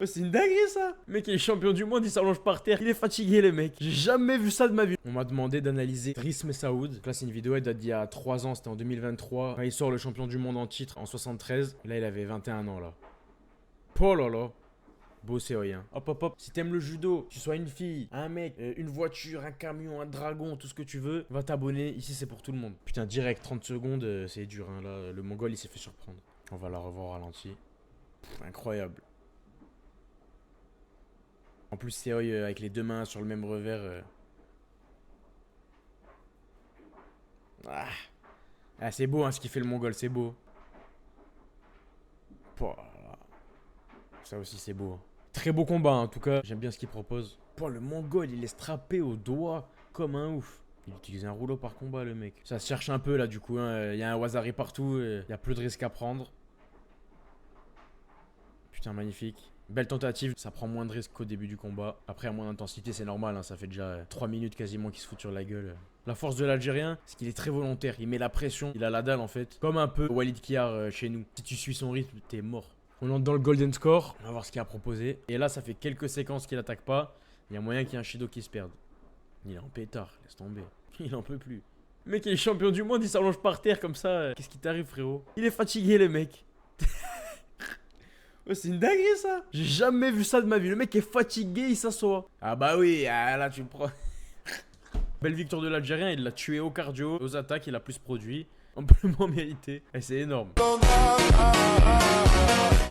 Oh, c'est une dinguerie ça. Le mec il est champion du monde, il s'allonge par terre. Il est fatigué le mec. J'ai jamais vu ça de ma vie. On m'a demandé d'analyser Driss Messaoud. Donc là c'est une vidéo, elle date d'il y a 3 ans, c'était en 2023. Quand il sort le champion du monde en titre en 73. Là il avait 21 ans là. Oh là là. Beau c'est rien. Hop hop hop. Si t'aimes le judo, que tu sois une fille, un mec, une voiture, un camion, un dragon, tout ce que tu veux, va t'abonner. Ici c'est pour tout le monde. Putain direct 30 secondes, c'est dur hein. Là le mongol il s'est fait surprendre. On va la revoir au ralenti. Incroyable. En plus, Seoi avec les deux mains sur le même revers. Ah, ah c'est beau hein, ce qu'il fait le mongol, c'est beau. Pouah. Ça aussi, c'est beau. Hein. Très beau combat en tout cas. J'aime bien ce qu'il propose. Pouah, le mongol, il est strappé au doigt comme un ouf. Il utilise un rouleau par combat, le mec. Ça se cherche un peu là, du coup. Hein. Il y a un Wazari partout. Il y a plus de risques à prendre. Putain, magnifique. Belle tentative, ça prend moins de risques qu'au début du combat. Après, à moins d'intensité, c'est normal, hein, ça fait déjà 3 minutes quasiment qu'il se fout sur la gueule. La force de l'Algérien, c'est qu'il est très volontaire, il met la pression, il a la dalle en fait. Comme un peu Walid Kiar chez nous. Si tu suis son rythme, t'es mort. On entre dans le golden score, on va voir ce qu'il a proposé. Et là, ça fait quelques séquences qu'il attaque pas. Il y a moyen qu'il y ait un Shido qui se perde. Il est en pétard, laisse tomber. Il en peut plus. Le mec, il est champion du monde, il s'allonge par terre comme ça. Qu'est-ce qui t'arrive, frérot? Il est fatigué, le mec. Oh, c'est une dinguerie ça. J'ai jamais vu ça de ma vie. Le mec est fatigué, il s'assoit. Ah bah oui, ah, là tu me prends. Belle victoire de l'Algérien, il l'a tué au cardio, aux attaques, il a plus produit. Amplement mérité. Et c'est énorme.